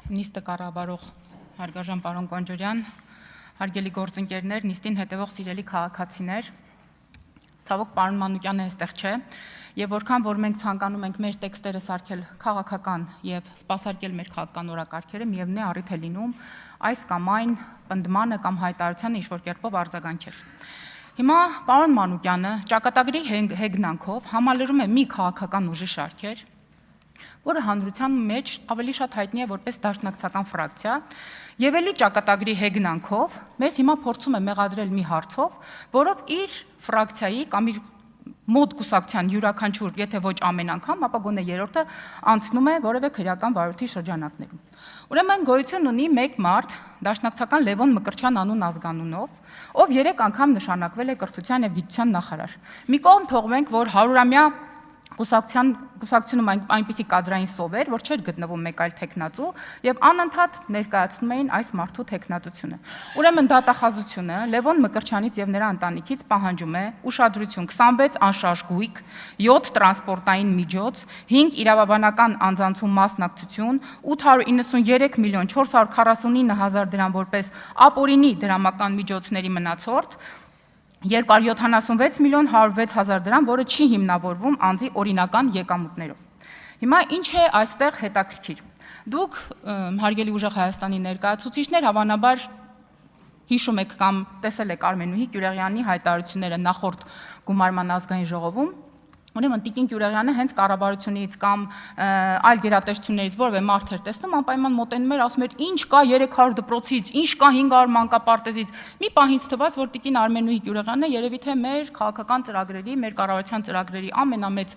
Նիստը կառավարող հարգարժան պարոն Կոնջորյան, հարգելի գործընկերներ, նիստին հետևող սիրելի քաղաքացիներ, ցավոք պարոն Մանուկյանը այստեղ չէ, եւ որքան որ մենք ցանկանում ենք մեր տեքստերը սարքել քաղաքական եւ սպասարկել մեր քաղաքական օրակարգերը, միևնույն է առիթ է լինում այս կամ այն պնդմանը կամ հայտարարությանը ինչ-որ կերպով արձագանքել։ Հիմա պարոն Մանուկյանը ճակատագրի հեգնանքով համալրում է մի քաղաքական ուժի շարքեր, որը հանրության մեջ ավելի շատ հայտնի է որպես դաշնակցական ֆրակցիա, եւ էլի ճակատագրի հեգնանքով մեզ հիմա փորձում է մեղադրել մի հարցով, որով իր ֆրակցիայի կամ իր մոտ կուսակցության յուրաքանչյուր, եթե ոչ ամեն անգամ, ապա գոնե երրորդը անցնում է որևէ քրեական վարորդի շրջանակներում։ Ուրեմն գոյություն ունի մեկ մարդ, դաշնակցական Լևոն Մկրտչյան անուն ազգանունով, ով 3 անգամ նշանակվել է կրթության եւ գիտության նախարար։ Մի կողմ թողնենք, որ 100-ամյա կուսակցությունում այնպիսի կադրային սով էր, որ չէր գտնվում մեկ այլ թեկնածու եւ անընդհատ ներկայացնում էին այս մարդու թեկնածությունը։ Ուրեմն դատախազությունը Լևոն Մկրտչյանից եւ նրա ընտանիքից պահանջում է ուշադրություն 26 անշարժ գույք, 7 տրանսպորտային միջոց, 5 իրավաբանական անձանցում մասնակցություն, 893 միլիոն 449 հազար դրամ որպես ապօրինի դրամական միջոցների մնացորդ, 276 միլիոն 106 հազար դրամ, որը չի հիմնավորվում անձի օրինական եկամուտներով։ Հիմա ինչ է այստեղ հետաքրքիր։ Դուք հարգելի ուժեղ Հայաստանի ներկայացուցիչներ հավանաբար հիշում եք կամ տեսել եք Արմենուհի Կյուրեղյանի հայտարարությունները նախորդ գումարման ազգային ժողովում։ Ուրեմն Տիկին Կյուրեղյանը հենց կառավարությունից կամ այլ գերատեսչություններից որևէ մարդ էր տեսնում, անպայման մոտենում էր, ասում էր, ինչ կա 300 դպրոցից, ինչ կա 500 մանկապարտեզից։ Մի պահից թվաց, որ Տիկին Արմենուհի Կյուրեղյանը երևի թե մեր քաղաքական ծրագրերի, մեր կառավարության ծրագրերի ամենամեծ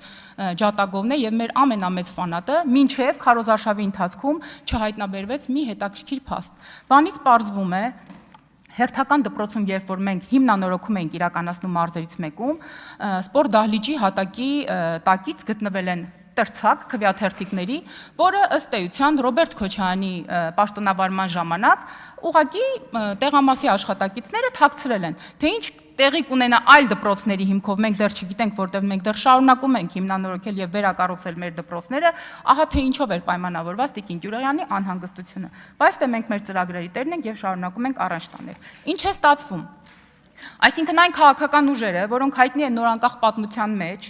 ջատագովն է եւ մեր ամենամեծ ֆանատը, մինչեւ քարոզարշավի ընթացքում չհայտնաբերվեց մի հետաքրքիր փաստ։ Բանից պարզվում է, հերթական դպրոցում, երբ որ մենք հիմնանորոգում ենք իրականացնում մարզերից մեկում, սպորտ դահլիճի հատակի տակից գտնվել են տրցակ քվեաթերթիկների, որը ըստ էության Ռոբերտ Քոչարյանի պաշտոնավարման ժամանակ ուղղակի տեղամասի աշխատակիցները թաքցրել են, թե ինչ տեղի կունենա այլ դպրոցների հիմքով, մենք դեռ չգիտենք, որտեղ մենք դեռ շարունակում ենք հիմնանորոգել եւ վերակառուցել մեր դպրոցները, ահա թե ինչով էր պայմանավորված Տիկին Կյուրեղյանի անհանգստությունը։ Բայց դե մենք մեր ծրագրերի տերն ենք եւ շարունակում ենք առաջ տանել։ Ինչ է ստացվում։ Այսինքն այն քաղաքական ուժերը, որոնք հայտնի են նորանկախ պատմության մեջ,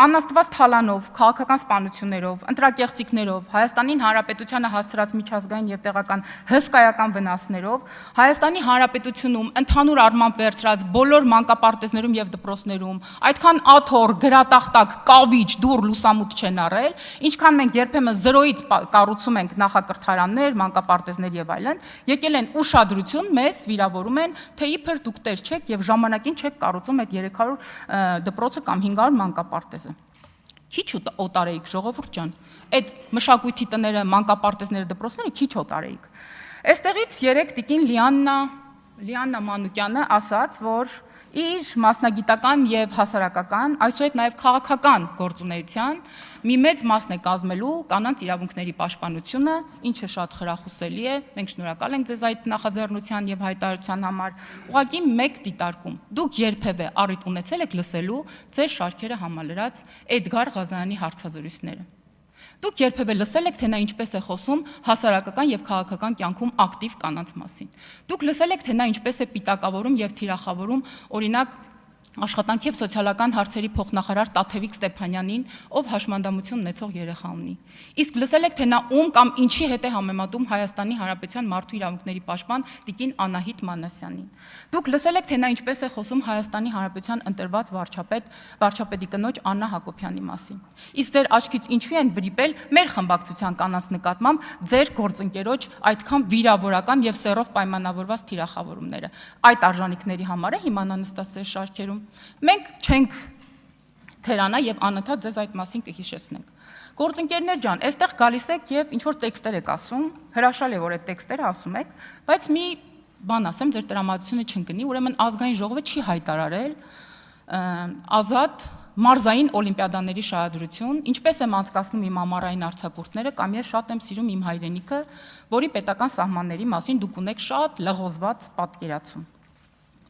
անաստված թալանով, քաղաքական սպանություններով, ընտրակեղծիքներով, Հայաստանի Հանրապետությանը հասցրած միջազգային եւ տեղական հսկայական վնասներով, Հայաստանի Հանրապետությունում ընդհանուր առմամբ վերցրած բոլոր մանկապարտեզներում եւ դպրոցներում այդքան աթոռ, գրատախտակ, կավիճ, դուռ լուսամուտ չեն առել, ինչքան մենք երբեմն զրոյից կառուցում ենք նախակրթարաններ, մանկապարտեզներ եւ այլն, եկել են ուշադրություն, մեզ վիրավորում են, թե իբր դուք չեք եւ ժամանակին չեք կառուցում այդ 300 դպրոցը կամ 500 մանկապարտեզը։ Քիչ օտարեիք ժողովուրդ ջան։ Այդ մշակույթի տները, մանկապարտեզները, դպրոցները քիչ օտարեիք։ Այստեղից երեք Տիկին Լիաննա Մանուկյանը ասաց, որ իր մասնագիտական եւ հասարակական, այսուհետ նաեւ քաղաքական գործունեության մի մեծ մասն է կազմելու կանանց իրավունքների պաշտպանությունը, ինչը շատ խրախուսելի է։ Մենք շնորհակալ ենք ձեզ այդ նախաձեռնության եւ հայտարարության համար։ Ուղղակի մեկ դիտարկում։ Դուք երբևէ առիթ ունեցել եք լսելու ձեր շարքերը համալրած Էդգար Ղազարյանի հարցազրույցները։ Դուք երբևէ լսել եք, թե նա ինչպես է խոսում հասարակական եւ քաղաքական կյանքում ակտիվ կանանց մասին։ Դուք լսել եք, թե նա ինչպես է պիտակավորում եւ թիրախավորում, օրինակ, Աշխատանքի եւ սոցիալական հարցերի փոխնախարար Տաթևիկ Ստեփանյանին, ով հաշմանդամություն ունեցող երեխա ունի։ Իսկ լսել եք, թե նա ում կամ ինչի հետ է համեմատում Հայաստանի Հանրապետության մարդու իրավունքների պաշտպան Տիկին Անահիտ Մանասյանին։ Դուք լսել եք, թե նա ինչպես է խոսում Հայաստանի Հանրապետության ընտրված վարչապետի կնոջ Աննա Հակոբյանի մասին։ Իսկ ձեր աչքից ինչու են վրիպել մեր խմբակցության կանանց նկատմամբ ձեր գործընկերոջ այդքան վիրավորական եւ սեռով պայմանավորված թիրախավորումները։ Այդ արժանինքների համար է հիմա նստած ձեր շարքերում։ Մենք չենք թերանա եւ անընդհատ ձեզ այդ մասին կհիշեցնենք։ Գործընկերներ ջան, այստեղ գալիս եք եւ ինչ որ տեքստեր եք ասում, հրաշալի է որ այդ տեքստերը ասում եք, բայց մի բան ասեմ, ձեր տրամադրությունը չընկնի, ուրեմն ազգային ժողովը չի հայտարարել ազատ մարզային օլիմպիադաների շահադրություն, ինչպես եմ անցկացնում իմ ամառային արձակուրդները, կամ ես շատ եմ սիրում իմ հայրենիքը, որի պետական սահմանների մասին դուք ունեք շատ լղոզված պատկերացում։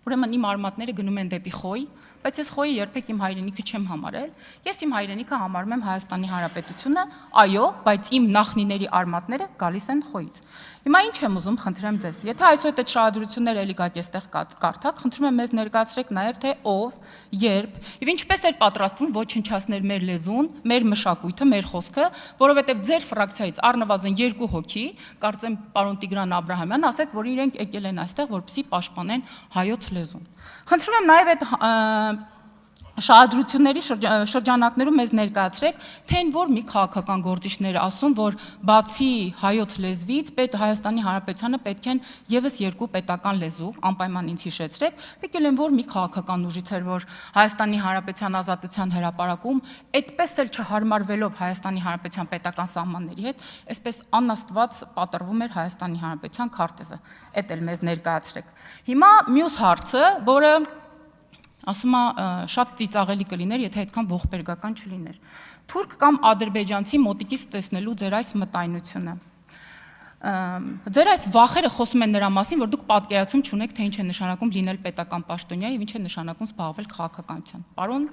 Ուրեմն իմ արմատները գնում են դեպի Խոյ, բայց ես Խոյը երբեք իմ հայրենիքը չեմ համարել։ Ես իմ հայրենիքը համարում եմ Հայաստանի Հանրապետությունը, այո, բայց իմ նախնիների արմատները գալիս են Խոյից։ Հիմա ինչ եմ ուզում, խնդրեմ ձեզ։ Եթե այսօր այդ շահադրությունները էլի գաք էստեղ կարդաք, խնդրում եմ մեզ ներկայացրեք նաև թե ով, երբ եւ ինչպես էր պատրաստվում ոչնչացնել մեր լեզուն, մեր մշակույթը, մեր խոսքը, որովհետեւ ձեր ֆրակցիայից առնվազն 2 հոգի, կարծեմ պարոն Տիգրան Աբրահամյան ասաց, որ իրենք եկել են այստեղ, որպեսզի պաշտպանեն հայոց լեզուն։ Խնդրում եմ նաև այդ շահադրությունների շրջանակներում մեզ ներկայացրեք, թե այն որ մի քաղաքական գործիչներ ասում, որ բացի հայոց լեզվից Հայաստանի Հանրապետությանը պետք են եւս 2 պետական լեզու, անպայման ինձ հիշեցրեք, եկել են որ մի քաղաքական ուժից էր, որ Հայաստանի Հանրապետության ազատության հրապարակում այդպես էլ չհարմարվելով Հայաստանի Հանրապետության պետական սահմանների հետ, այսպես անաստված պատրվում էր Հայաստանի Հանրապետության քարտեզը։ Էդ էլ մեզ ներկայացրեք։ Հիմա մյուս հարցը, որը ասում է շատ ծիծաղելի կլիներ, եթե այդքան ողբերգական չլիներ։ Թուրք կամ ադրբեջանցի մոտիկից տեսնելու ձեր այս մտայնությունը։ Ձեր այս վախերը խոսում են նրա մասին, որ դուք պատկերացում չունեք, թե ինչ է նշանակում լինել պետական պաշտոնյա եւ ինչ է նշանակում զբաղվել քաղաքականությամբ։ Պարոն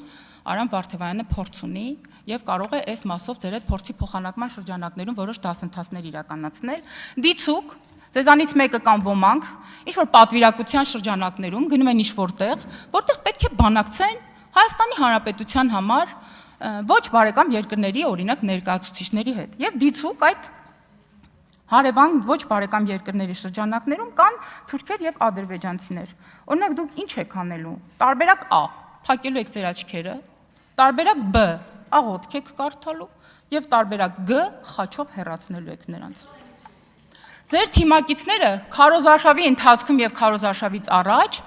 Արամ Վարդևայանը փորձ ունի եւ կարող է այս մասով ձեր այդ փորձի փոխանակման շրջանակներում որոշ դասընթացներ իրականացնել։ Դիցուկ Ձեզանից մեկը կամ ոմանք ինչ-որ պատվիրակության շրջանակներում գնում են ինչ-որ տեղ, որտեղ պետք է բանակցեն Հայաստանի Հանրապետության համար ոչ բարեկամ երկրների, օրինակ, ներկայացուցիչների հետ։ Եվ դիցուկ այդ հարևան ոչ բարեկամ երկրների շրջանակներում կան թուրքեր եւ ադրբեջանցիներ։ Օրինակ դուք ինչ եք անելու։ Տարբերակ A. Փակելու եք ձեր աչքերը, տարբերակ B. Աղոթք եք կարդալու եւ տարբերակ G. Խաչով հեռացնելու եք նրանց։ Ձեր թիմակիցները քարոզարշավի ընթացքում եւ քարոզարշավից առաջ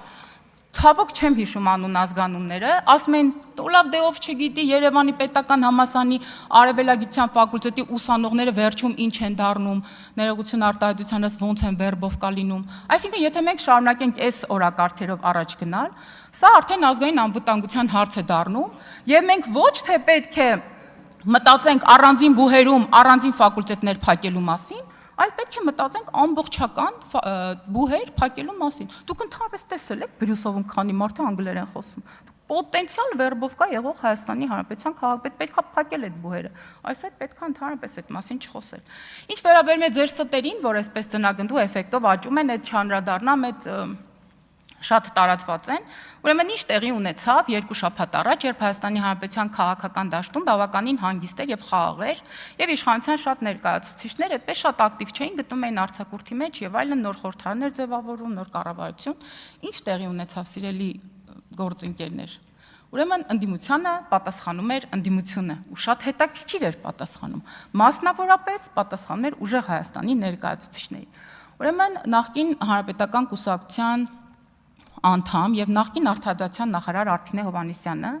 ցավոք չեմ հիշում անուն ազգանունները, ասում են լավ դե ով չգիտի Երևանի պետական համալսարանի արևելագիտության ֆակուլտետի ուսանողները վերջում ինչ են դառնում, ներողություն արտահայտությանս ոնց են վերբով կա լինում։ Այսինքն եթե մենք շարունակենք այս օրակարգերով առաջ գնալ, սա արդեն ազգային անվտանգության հարց է դառնում եւ մենք ոչ թե պետք է մտածենք առանձին բուհերում առանձին ֆակուլտետներ փակելու մասին, այլ պետք է մտածենք ամբողջական բուհեր փակելու մասին։ Դուք ընդհանրապես տեսել եք Բրյուսովում քանի մարդ է անգլերեն խոսում։ Պոտենցիալ վերբով կա եղող Հայաստանի Հանրապետության քաղաքապետ, պետք է փակել այդ բուհերը։ Այսօր պետք է ընդհանրապես այդ մասին չխոսել։ Ինչ վերաբերում է ձեր ստերին, որ այսպես ծնագնդու էֆեկտով աճում են, այդ չանդրադառնամ, այդ շատ տարածված են, ուրեմն ինչ տեղի ունեցավ 2 շաբաթ առաջ, երբ Հայաստանի Հանրապետության քաղաքական դաշտում բավականին հանգիստ էր եւ խաղաղ էր, եւ իշխանության շատ ներկայացուցիչներ այդպես շատ ակտիվ չէին, գտնում էին արձակուրդի մեջ եւ այլն, նոր խորհրդարներ ձևավորում, նոր կառավարություն, ինչ տեղի ունեցավ սիրելի գործընկերներ։ Ուրեմն ընդդիմությանը պատասխանում էր ընդդիմությունը ու շատ հետաքրքիր էր պատասխանում, մասնավորապես պատասխանում էր ուժեղ Հայաստանի ներկայացուցիչների։ Ուրեմն նախկին Հանրապետական կուսակցության անդամ եւ նախկին արտադրության նախարար Արփինե Հովհաննիսյանը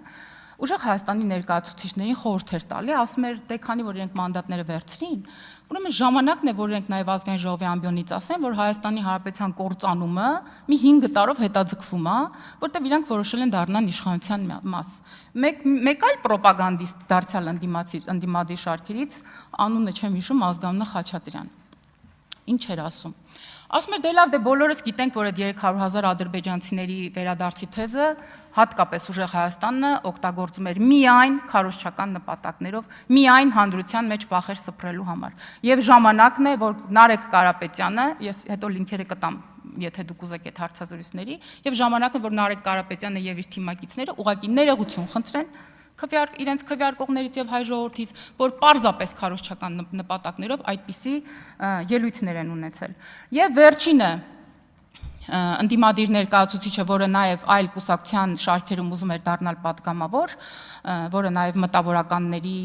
ուժեղ Հայաստանի ներկայացուցիչներին խորհուրդ էր տալի, ասում էր, դե քանի որ իրենք մանդատները վերցրին, ուրեմն ժամանակն է, որ իրենք նաեւ ազգային ժողովի ամբիոնից ասեն, որ Հայաստանի Հանրապետության կործանումը մի 5 տարով հետաձգվում է, որտեղ իրանք որոշել են դառնալ իշխանության մաս։ Մեկ այլ ռոպագանդիստ դարձյալ ընդդիմադիր շարքերից, անունը չեմ հիշում, Ազգանունը Խաչատրյան։ Ինչ էր ասում։ Ասում էր դե լավ, դե բոլորս գիտենք, որ այդ 300,000 ադրբեջանցիների վերադարձի թեզը հատկապես ուժեղ Հայաստանը օգտագործում էր միայն քարոզչական նպատակներով, միայն հանրության մեջ վախեր սփռելու համար։ Եվ ժամանակն է, որ Նարեկ Կարապետյանը, ես հետո լինքերը կտամ, եթե դուք ուզեք այդ հարցազրույցների, եւ ժամանակն է, որ Նարեկ Կարապետյանը եւ իր թիմակիցները ուղղակի ներողություն խնդրեն իրենց քվեարկողներից եւ հայ ժողովրդից, որ պարզապես քարոզչական նպատակներով այդպիսի ելույթներ են ունեցել։ Եվ վերջինը ընդդիմադիր ներկայացուցիչը, որը նաև այլ կուսակցության շարքերում ուզում էր դառնալ պատգամավոր, որը նաև մտավորականների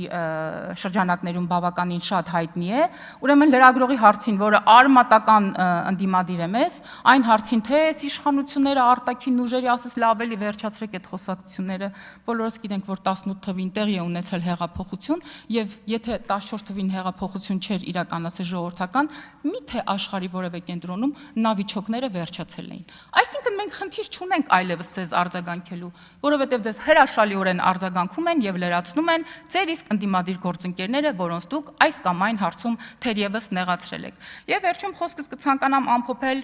շրջանակներում բավականին շատ հայտնի է, ուրեմն լրագրողի հարցին, որը արմատական ընդդիմադիր է մեզ, այն հարցին, թե այս իշխանությունները արտաքին ուժերի ասես լավ էլի վերջացրեք այդ խոսակցությունները, բոլորս գիտենք, որ 18 թվին տեղի է ունեցել հեղափոխություն, եւ եթե 14 թվին հեղափոխություն չէր իրականացել ժողովրդական, միթե աշխարհի որևէ կենտրոնում նավիճոկները վերջացել էին։ Այսինքն մենք խնդիր չունենք այլևս ձեզ արձագանքելու, որովհետև ձեզ հրաշալիորեն արձագանքում են եւ լրացնում են ձեր իսկ ընդդիմադիր գործընկերները, որոնց դուք այս կամ այն հարցում թերևս նեղացրել եք։ Եվ վերջում խոսքս կցանկանամ ամփոփել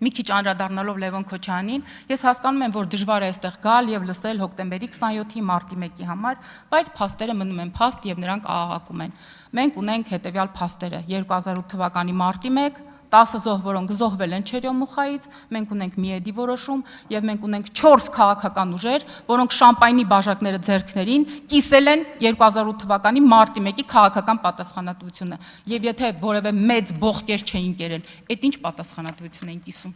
Մի քիչ անդրադառնալով Լևոն Քոչյանին, ես հասկանում եմ, որ դժվար է այստեղ գալ եւ լսել հոկտեմբերի 27-ի մարտի 1-ի համար, բայց փաստերը մնում են փաստ եւ նրանք աղաղակում են։ Մենք ունենք հետեւյալ փաստերը. 2008 թվականի մարտի 1, 10 զոհ, որոնք զոհվել են Չերյոմուխայից, մենք ունենք միեդի որոշում եւ մենք ունենք 4 քաղաքական ուժեր, որոնք շամպայնի բաժակները ձեռքներին կիսել են 2008 թվականի մարտի 1-ի քաղաքական պատասխանատվությունը։ Եվ եթե որևէ մեծ բողկեր չէին կերել, այդ ինչ պատասխանատվություն էին կիսում։